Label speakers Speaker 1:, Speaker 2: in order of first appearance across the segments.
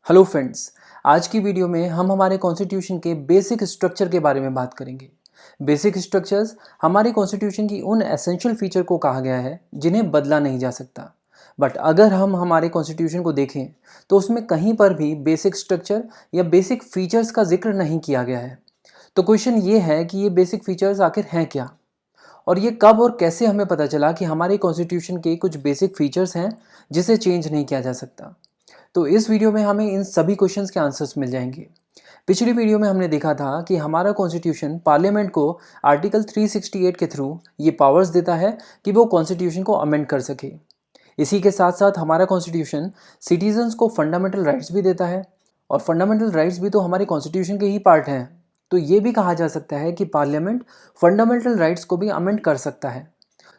Speaker 1: Hello friends. आज की video में हम हमारे कॉन्स्टिट्यूशन के बेसिक स्ट्रक्चर के बारे में बात करेंगे। बेसिक स्ट्रक्चर्स हमारे कॉन्स्टिट्यूशन की उन एसेंशियल फीचर को कहा गया है जिन्हें बदला नहीं जा सकता। बट अगर हम हमारे कॉन्स्टिट्यूशन को देखें तो उसमें कहीं पर भी बेसिक स्ट्रक्चर या बेसिक फीचर्स का जिक्र नहीं किया गया है। तो क्वेश्चन ये है कि ये बेसिक फीचर्स आखिर हैं क्या, और ये कब और कैसे हमें पता चला कि हमारे कॉन्स्टिट्यूशन के कुछ बेसिक फीचर्स हैं जिसे चेंज नहीं किया जा सकता। तो इस वीडियो में हमें इन सभी क्वेश्चंस के आंसर्स मिल जाएंगे। पिछली वीडियो में हमने देखा था कि हमारा कॉन्स्टिट्यूशन पार्लियामेंट को आर्टिकल 368 के थ्रू ये पावर्स देता है कि वो कॉन्स्टिट्यूशन को अमेंड कर सके। इसी के साथ साथ हमारा कॉन्स्टिट्यूशन सिटीजन्स को फंडामेंटल राइट्स भी देता है, और फंडामेंटल राइट्स भी तो हमारे कॉन्स्टिट्यूशन के ही पार्ट हैं। तो ये भी कहा जा सकता है कि पार्लियामेंट फंडामेंटल राइट्स को भी अमेंड कर सकता है।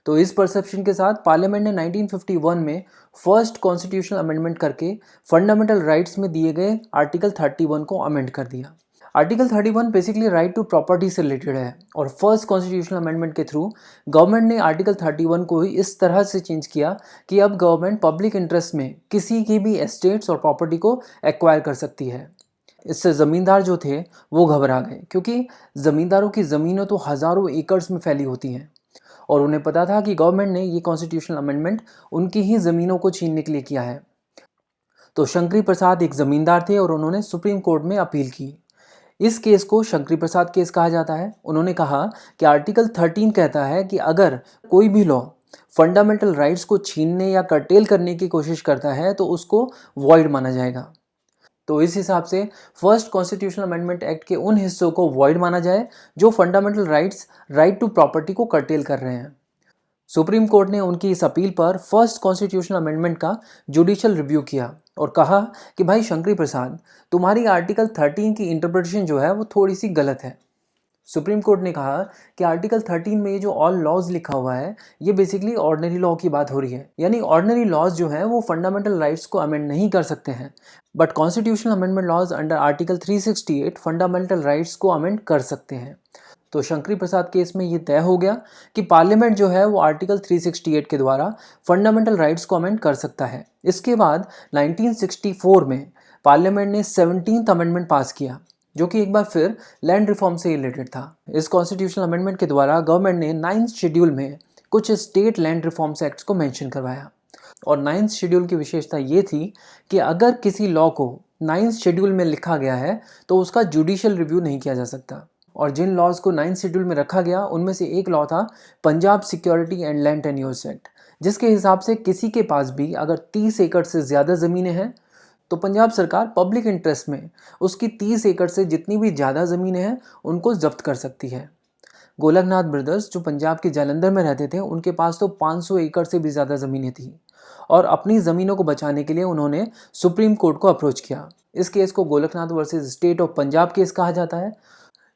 Speaker 1: तो इस परसेप्शन के साथ पार्लियामेंट ने 1951 में फर्स्ट कॉन्स्टिट्यूशनल अमेंडमेंट करके फंडामेंटल राइट्स में दिए गए आर्टिकल 31 को अमेंड कर दिया। Article 31 basically right to property से रिलेटेड है, और फर्स्ट कॉन्स्टिट्यूशनल अमेंडमेंट के थ्रू गवर्नमेंट ने आर्टिकल 31 को ही इस तरह से चेंज किया कि अब गवर्नमेंट पब्लिक इंटरेस्ट में किसी की भी एस्टेट्स और प्रॉपर्टी को एक्वायर कर सकती है। इससे ज़मींदार जो थे वो घबरा गए, क्योंकि ज़मींदारों की ज़मीनें तो हज़ारों एकड़्स में फैली होती हैं, और उन्हें पता था कि गवर्नमेंट ने ये कॉन्स्टिट्यूशनल अमेंडमेंट उनकी ही ज़मीनों को छीनने के लिए किया है। तो शंकरी प्रसाद एक ज़मींदार थे और उन्होंने सुप्रीम कोर्ट में अपील की। इस केस को शंकरी प्रसाद केस कहा जाता है। उन्होंने कहा कि आर्टिकल 13 कहता है कि अगर कोई भी लॉ फंडामेंटल राइट्स को छीनने या कर्टेल करने की कोशिश करता है तो उसको वॉइड माना जाएगा। तो इस हिसाब से फर्स्ट कॉन्स्टिट्यूशनल अमेंडमेंट एक्ट के उन हिस्सों को वॉइड माना जाए जो fundamental rights, right to property को कर्टेल कर रहे हैं। सुप्रीम कोर्ट ने उनकी इस अपील पर फर्स्ट कॉन्स्टिट्यूशनल अमेंडमेंट का जुडिशियल रिव्यू किया और कहा कि भाई शंकरी प्रसाद, तुम्हारी आर्टिकल 13 की इंटरप्रिटेशन जो है वो थोड़ी सी गलत है। सुप्रीम कोर्ट ने कहा कि आर्टिकल 13 में ये जो ऑल लॉज लिखा हुआ है ये बेसिकली ऑर्डिनरी लॉ की बात हो रही है, यानी ऑर्डिनरी लॉज जो है वो फंडामेंटल राइट्स को अमेंड नहीं कर सकते हैं, but constitutional amendment laws under article 368 fundamental rights को अमेंड कर सकते हैं। तो शंकरी प्रसाद केस में ये तय हो गया कि पार्लियामेंट जो है वो आर्टिकल 368 के द्वारा फंडामेंटल राइट्स को अमेंड कर सकता है। इसके बाद 1964 में पार्लियामेंट ने 17th अमेंडमेंट पास किया, जो कि एक बार फिर लैंड रिफॉर्म से रिलेटेड था। इस कॉन्स्टिट्यूशनल अमेंडमेंट के द्वारा गवर्नमेंट ने 9th शेड्यूल में कुछ स्टेट लैंड रिफॉर्म्स एक्ट्स को मेंशन करवाया, और 9th शेड्यूल की विशेषता ये थी कि अगर किसी लॉ को 9th शेड्यूल में लिखा गया है तो उसका जुडिशियल रिव्यू नहीं किया जा सकता। और जिन लॉज को 9th शेड्यूल में रखा गया उनमें से एक लॉ था Punjab security and land tenures act, जिसके हिसाब से किसी के पास भी अगर 30 एकड़ से ज़्यादा ज़मीनें हैं तो पंजाब सरकार पब्लिक इंटरेस्ट में उसकी 30 एकड़ से जितनी भी ज़्यादा ज़मीनें हैं उनको जब्त कर सकती है। गोलकनाथ ब्रदर्स जो पंजाब के जालंधर में रहते थे, उनके पास तो 500 एकड़ से भी ज़्यादा ज़मीनें थी, और अपनी ज़मीनों को बचाने के लिए उन्होंने सुप्रीम कोर्ट को अप्रोच किया। इस केस को Golaknath versus state of Punjab case कहा जाता है।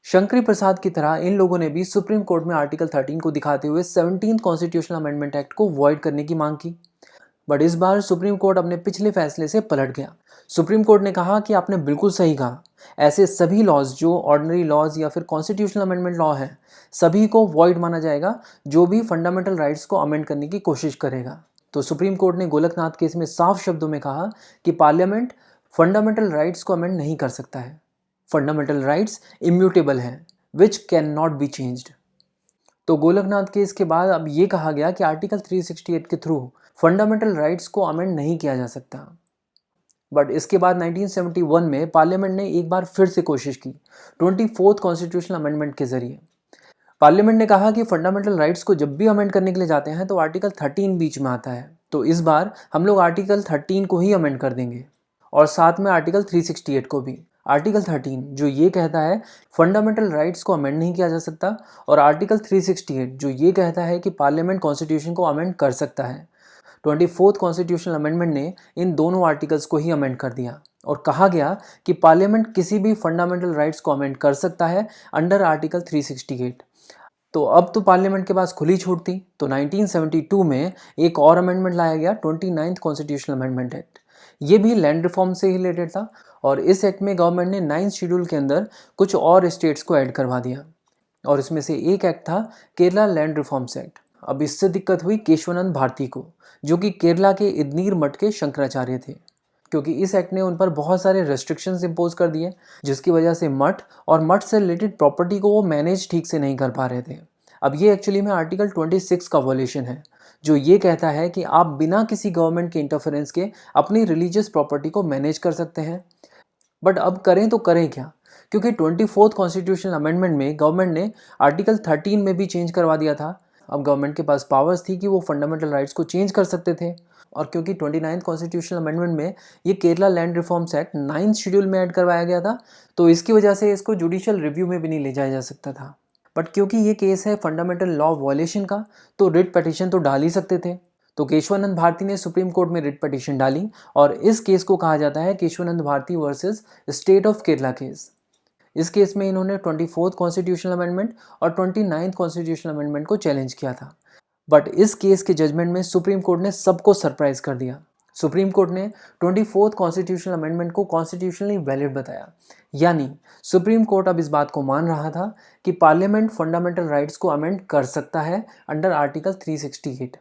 Speaker 1: शंकरी प्रसाद की तरह इन लोगों ने भी सुप्रीम कोर्ट में आर्टिकल 13 को दिखाते हुए 17th कॉन्स्टिट्यूशनल अमेंडमेंट एक्ट को वॉइड करने की मांग की, बट इस बार सुप्रीम कोर्ट अपने पिछले फैसले से पलट गया। सुप्रीम कोर्ट ने कहा कि आपने बिल्कुल सही कहा, ऐसे सभी लॉज जो ऑर्डिनरी लॉज या फिर कॉन्स्टिट्यूशनल अमेंडमेंट लॉ है सभी को वॉइड माना जाएगा जो भी फंडामेंटल राइट्स को अमेंड करने की कोशिश करेगा। तो सुप्रीम कोर्ट ने गोलकनाथ केस में साफ शब्दों में कहा कि पार्लियामेंट फंडामेंटल राइट्स को अमेंड नहीं कर सकता है। फंडामेंटल राइट्स इम्यूटेबल हैं, which can not be changed. तो गोलकनाथ केस के बाद अब ये कहा गया कि आर्टिकल 368 के थ्रू फंडामेंटल राइट्स को अमेंड नहीं किया जा सकता। बट इसके बाद 1971 में पार्लियामेंट ने एक बार फिर से कोशिश की 24th कॉन्स्टिट्यूशनल अमेंडमेंट के जरिए। पार्लियामेंट ने कहा कि फंडामेंटल राइट्स को जब भी अमेंड करने के लिए जाते हैं तो आर्टिकल 13 बीच में आता है, तो इस बार हम लोग आर्टिकल 13 को ही अमेंड कर देंगे, और साथ में आर्टिकल 368 को भी। आर्टिकल 13 जो ये कहता है फंडामेंटल राइट्स को अमेंड नहीं किया जा सकता, और आर्टिकल 368 जो ये कहता है कि पार्लियामेंट कॉन्स्टिट्यूशन को अमेंड कर सकता है। 24th कॉन्स्टिट्यूशनल अमेंडमेंट ने इन दोनों आर्टिकल्स को ही अमेंड कर दिया, और कहा गया कि पार्लियामेंट किसी भी फंडामेंटल राइट्स को अमेंड कर सकता है अंडर आर्टिकल 368। तो अब तो पार्लियामेंट के पास खुली छूट थी। तो 1972 में एक और अमेंडमेंट लाया गया, 29th कॉन्स्टिट्यूशनल अमेंडमेंट एक्ट। ये भी लैंड रिफॉर्म से ही रिलेटेड था, और इस एक्ट में गवर्नमेंट ने 9th शेड्यूल के अंदर कुछ और स्टेट्स को ऐड करवा दिया, और इसमें से एक एक्ट था केरला लैंड रिफॉर्म्स एक्ट। अब इससे दिक्कत हुई केशवानंद भारती को, जो कि केरला के इदनीर मठ के शंकराचार्य थे। क्योंकि इस एक्ट ने उन पर बहुत सारे रेस्ट्रिक्शंस इम्पोज कर दिए, जिसकी वजह से मठ और मठ से रिलेटेड प्रॉपर्टी को वो मैनेज ठीक से नहीं कर पा रहे थे। अब ये एक्चुअली में आर्टिकल 26 का वॉल्यूशन है, जो ये कहता है कि आप बिना किसी गवर्नमेंट के इंटरफेरेंस के अपनी रिलीजियस प्रॉपर्टी को मैनेज कर सकते हैं। बट अब करें तो करें क्या, क्योंकि 24th कॉन्स्टिट्यूशनल अमेंडमेंट में गवर्नमेंट ने आर्टिकल 13 में भी चेंज करवा दिया था। अब गवर्नमेंट के पास पावर्स थी कि वो फंडामेंटल राइट्स को चेंज कर सकते थे। और क्योंकि 29th कॉन्स्टिट्यूशनल अमेंडमेंट में ये Kerala land reforms act 9th schedule में ऐड करवाया गया था, तो इसकी वजह से इसको जुडिशियल रिव्यू में भी नहीं ले जाया जा सकता था। बट क्योंकि ये केस है फंडामेंटल लॉ वॉयलेशन का, तो रिट पिटीशन तो डाल ही सकते थे। तो केशवानंद भारती ने सुप्रीम कोर्ट में रिट पिटीशन डाली और इस केस को कहा जाता है Keshavananda Bharati versus state of Kerala case. इस केस में इन्होंने 24th कॉन्स्टिट्यूशनल अमेंडमेंट और 29th कॉन्स्टिट्यूशनल अमेंडमेंट को चैलेंज किया था। बट इस केस के जजमेंट में सुप्रीम कोर्ट ने सबको सरप्राइज कर दिया। सुप्रीम कोर्ट ने 24th कॉन्स्टिट्यूशनल अमेंडमेंट को कॉन्स्टिट्यूशनली वैलिड बताया। यानी सुप्रीम कोर्ट अब इस बात को मान रहा था कि पार्लियामेंट फंडामेंटल राइट्स को अमेंड कर सकता है under article 368।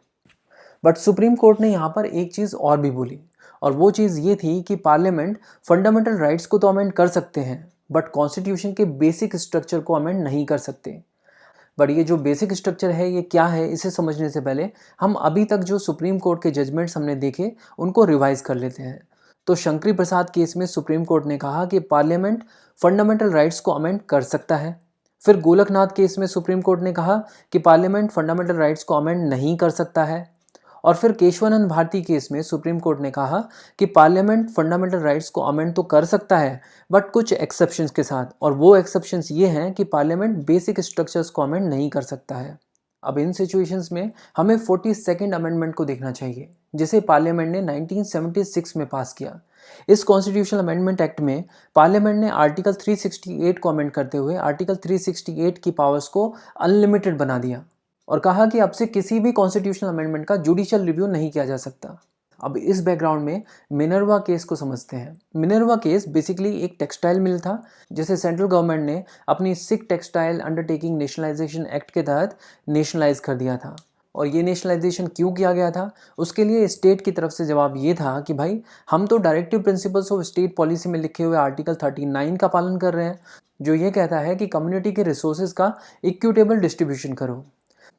Speaker 1: But supreme court ने यहाँ पर एक चीज़ और भी बोली, और वो चीज़ ये थी कि पार्लियामेंट फंडामेंटल राइट्स को तो अमेंड कर सकते हैं, बट कॉन्स्टिट्यूशन के बेसिक स्ट्रक्चर को अमेंड नहीं कर सकते। बट ये जो बेसिक स्ट्रक्चर है ये क्या है, इसे समझने से पहले हम अभी तक जो सुप्रीम कोर्ट के जजमेंट्स हमने देखे उनको रिवाइज कर लेते हैं। तो शंकरी प्रसाद केस में सुप्रीम कोर्ट ने कहा कि पार्लियामेंट फंडामेंटल राइट्स को अमेंड कर सकता है। फिर गोलकनाथ केस में सुप्रीम कोर्ट ने कहा कि पार्लियामेंट फंडामेंटल राइट्स को अमेंड नहीं कर सकता है। और फिर केशवानंद भारती केस में सुप्रीम कोर्ट ने कहा कि पार्लियामेंट फंडामेंटल राइट्स को अमेंड तो कर सकता है, बट कुछ एक्सेप्शंस के साथ, और वो एक्सेप्शंस ये हैं कि पार्लियामेंट बेसिक स्ट्रक्चर्स को अमेंड नहीं कर सकता है। अब इन सिचुएशंस में हमें 42nd अमेंडमेंट को देखना चाहिए, जिसे पार्लियामेंट ने 1976 में पास किया। इस कॉन्स्टिट्यूशनल अमेंडमेंट एक्ट में पार्लियामेंट ने आर्टिकल 368 को अमेंड करते हुए आर्टिकल 368 की पावर्स को अनलिमिटेड बना दिया और कहा कि अब से किसी भी कॉन्स्टिट्यूशनल अमेंडमेंट का जुडिशियल रिव्यू नहीं किया जा सकता। अब इस बैकग्राउंड में मिनर्वा केस को समझते हैं। मिनर्वा केस बेसिकली एक टेक्सटाइल मिल था, जिसे सेंट्रल गवर्नमेंट ने अपनी Sikh textile undertaking nationalisation act के तहत नेशनलाइज कर दिया था। और ये नेशनलाइजेशन क्यों किया गया था, उसके लिए स्टेट की तरफ से जवाब ये था कि भाई हम तो directive principles of state policy में लिखे हुए आर्टिकल 39 का पालन कर रहे हैं, जो ये कहता है कि कम्युनिटी के रिसोर्सेज का इक्विटेबल डिस्ट्रीब्यूशन करो।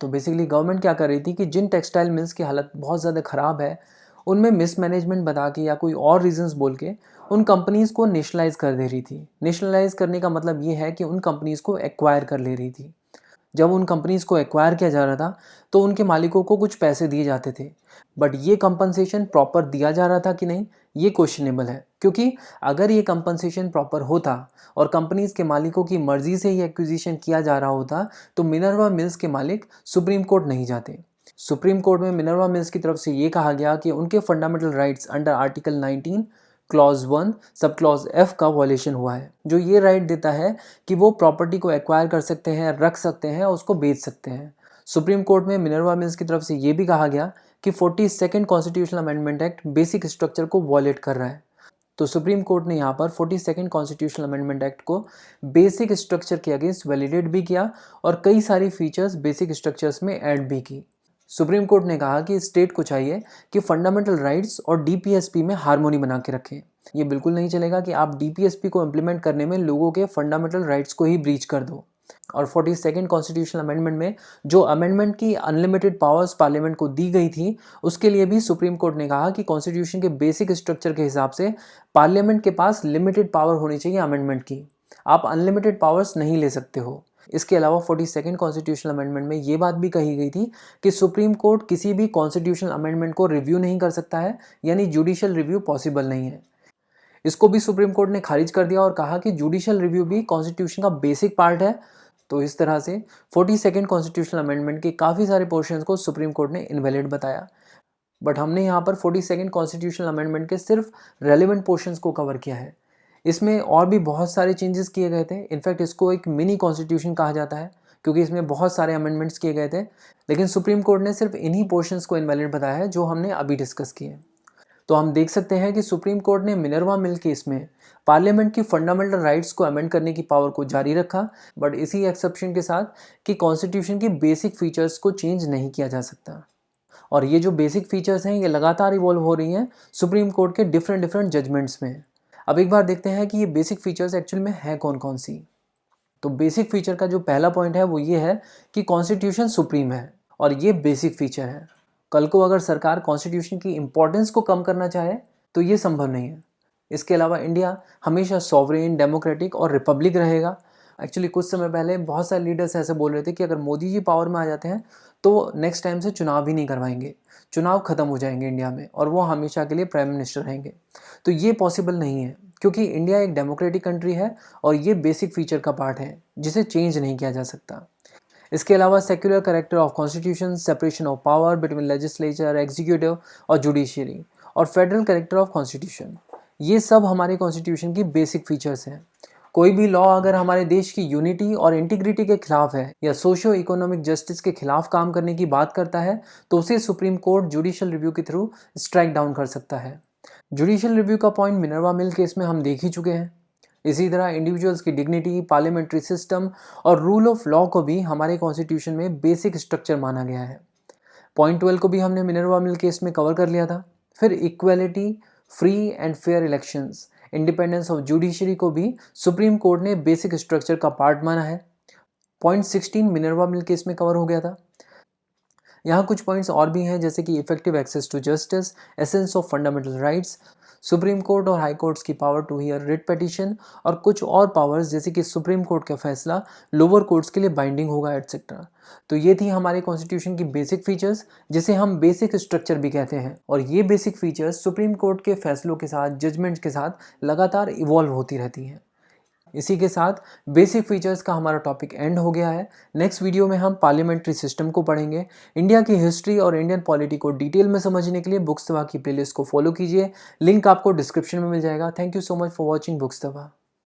Speaker 1: तो बेसिकली गवर्नमेंट क्या कर रही थी कि जिन टेक्सटाइल मिल्स की हालत बहुत ज़्यादा ख़राब है, उनमें मिसमैनेजमेंट बता के या कोई और रीजंस बोल के उन कंपनीज़ को नेशनलाइज कर दे रही थी। नेशनलाइज करने का मतलब ये है कि उन कंपनीज़ को एक्वायर कर ले रही थी। जब उन कंपनीज़ को एक्वायर किया जा रहा था तो उनके मालिकों को कुछ पैसे दिए जाते थे, बट ये कंपनसेशन प्रॉपर दिया जा रहा था कि नहीं, ये क्वेश्चनेबल है। क्योंकि अगर ये कंपनसेशन प्रॉपर होता और कंपनीज़ के मालिकों की मर्जी से ही एक्विजिशन किया जा रहा होता, तो मिनर्वा मिल्स के मालिक सुप्रीम कोर्ट नहीं जाते। सुप्रीम कोर्ट में मिनर्वा मिल्स की तरफ से ये कहा गया कि उनके fundamental rights under article 19 clause 1 sub clause F का वॉल्यूशन हुआ है, जो ये राइट देता है कि वो प्रॉपर्टी को एक्वायर कर सकते हैं, रख सकते हैं और उसको बेच सकते हैं। सुप्रीम कोर्ट में मिनर्वा मिल्स की तरफ से ये भी कहा गया कि 42nd constitutional amendment act basic structure को वॉलेट कर रहा है। तो सुप्रीम कोर्ट ने यहाँ पर 42nd कॉन्स्टिट्यूशनल अमेंडमेंट एक्ट को बेसिक स्ट्रक्चर के अगेंस्ट वैलिडेट भी किया और कई सारी फीचर्स बेसिक स्ट्रक्चर्स में ऐड भी की। सुप्रीम कोर्ट ने कहा कि स्टेट को चाहिए कि फंडामेंटल राइट्स और डीपीएसपी में हार्मोनी बना के रखें। ये बिल्कुल नहीं चलेगा कि आप डीपीएसपी को इम्प्लीमेंट करने में लोगों के फंडामेंटल राइट्स को ही ब्रीच कर दो। और 42nd कॉन्स्टिट्यूशनल अमेंडमेंट में जो अमेंडमेंट की अनलिमिटेड पावर्स पार्लियामेंट को दी गई थी, उसके लिए भी सुप्रीम कोर्ट ने कहा कि कॉन्स्टिट्यूशन के बेसिक स्ट्रक्चर के हिसाब से पार्लियामेंट के पास लिमिटेड पावर होनी चाहिए अमेंडमेंट की। आप अनलिमिटेड पावर्स नहीं ले सकते हो। इसके अलावा 42nd कॉन्स्टिट्यूशनल अमेंडमेंट में ये बात भी कही गई थी कि सुप्रीम कोर्ट किसी भी कॉन्स्टिट्यूशनल अमेंडमेंट को रिव्यू नहीं कर सकता है, यानी जुडिशियल रिव्यू पॉसिबल नहीं है। इसको भी सुप्रीम कोर्ट ने खारिज कर दिया और कहा कि जुडिशियल रिव्यू भी कॉन्स्टिट्यूशन का बेसिक पार्ट है। तो इस तरह से 42nd कॉन्स्टिट्यूशनल अमेंडमेंट के काफ़ी सारे पोर्शंस को सुप्रीम कोर्ट ने इनवैलिड बताया। बट हमने यहाँ पर 42nd कॉन्स्टिट्यूशनल अमेंडमेंट के सिर्फ रेलिवेंट पोर्शंस को कवर किया है। इसमें और भी बहुत सारे चेंजेस किए गए थे। इनफैक्ट इसको एक मिनी कॉन्स्टिट्यूशन कहा जाता है, क्योंकि इसमें बहुत सारे अमेंडमेंट्स किए गए थे। लेकिन सुप्रीम कोर्ट ने सिर्फ इन्हीं पोर्शंस को इनवैलिड बताया है जो हमने अभी डिस्कस किए। तो हम देख सकते हैं कि सुप्रीम कोर्ट ने मिनर्वा मिल केस में पार्लियामेंट की फंडामेंटल राइट्स को अमेंड करने की पावर को जारी रखा, बट इसी एक्सेप्शन के साथ कि कॉन्स्टिट्यूशन की बेसिक फीचर्स को चेंज नहीं किया जा सकता। और ये जो बेसिक फीचर्स हैं ये लगातार इवॉल्व हो रही हैं सुप्रीम कोर्ट के डिफरेंट जजमेंट्स में। अब एक बार देखते हैं कि ये बेसिक फीचर्स एक्चुअल में है कौन कौन सी। तो बेसिक फीचर का जो पहला पॉइंट है वो ये है कि कॉन्स्टिट्यूशन सुप्रीम है, और ये बेसिक फीचर है। कल को अगर सरकार कॉन्स्टिट्यूशन की इंपॉर्टेंस को कम करना चाहे तो ये संभव नहीं है। इसके अलावा इंडिया हमेशा सॉवरेन, डेमोक्रेटिक और रिपब्लिक रहेगा। एक्चुअली कुछ समय पहले बहुत सारे लीडर्स ऐसे बोल रहे थे कि अगर मोदी जी पावर में आ जाते हैं तो नेक्स्ट टाइम से चुनाव भी नहीं करवाएंगे, चुनाव खत्म हो जाएंगे इंडिया में और वो हमेशा के लिए प्राइम मिनिस्टर रहेंगे। तो ये पॉसिबल नहीं है, क्योंकि इंडिया एक डेमोक्रेटिक कंट्री है और ये बेसिक फीचर का पार्ट है जिसे चेंज नहीं किया जा सकता। इसके अलावा secular character of constitution, separation of power between legislature, executive और जुडिशियरी, और फेडरल कैरेक्टर ऑफ कॉन्स्टिट्यूशन, ये सब हमारे कॉन्स्टिट्यूशन की बेसिक फीचर्स हैं। कोई भी लॉ अगर हमारे देश की यूनिटी और इंटीग्रिटी के खिलाफ है या सोशियो इकोनॉमिक जस्टिस के खिलाफ काम करने की बात करता है तो उसे सुप्रीम कोर्ट जुडिशियल रिव्यू के थ्रू स्ट्राइक डाउन कर सकता है। जुडिशियल रिव्यू का पॉइंट मिनर्वा मिल केस में हम देख ही चुके हैं। इसी तरह इंडिविजुअल्स की डिग्निटी, पार्लियामेंट्री सिस्टम और रूल ऑफ लॉ को भी हमारे कॉन्स्टिट्यूशन में बेसिक स्ट्रक्चर माना गया है। पॉइंट 12 को भी हमने मिनर्वा मिल केस में कवर कर लिया था। फिर equality, free and fair elections, independence of judiciary को भी सुप्रीम कोर्ट ने बेसिक स्ट्रक्चर का पार्ट माना है। पॉइंट 16 मिनर्वा मिल केस में कवर हो गया था। यहाँ कुछ पॉइंट्स और भी हैं, जैसे कि effective access to justice, essence of fundamental rights, supreme court और हाई कोर्ट्स की power to hear writ petition, और कुछ और पावर्स जैसे कि सुप्रीम कोर्ट का फैसला लोअर कोर्ट्स के लिए बाइंडिंग होगा, एटसेट्रा। तो ये थी हमारे कॉन्स्टिट्यूशन की बेसिक फीचर्स, जिसे हम बेसिक स्ट्रक्चर भी कहते हैं। और ये बेसिक फीचर्स सुप्रीम कोर्ट के फैसलों के साथ, जजमेंट्स के साथ लगातार इवॉल्व होती रहती हैं। इसी के साथ बेसिक फीचर्स का हमारा टॉपिक एंड हो गया है। नेक्स्ट वीडियो में हम पार्लियामेंट्री सिस्टम को पढ़ेंगे। इंडिया की हिस्ट्री और इंडियन पॉलिटी को डिटेल में समझने के लिए बुक्स तवा की प्लेलिस्ट को फॉलो कीजिए। लिंक आपको डिस्क्रिप्शन में मिल जाएगा। Thank you so much for watching books Tawa.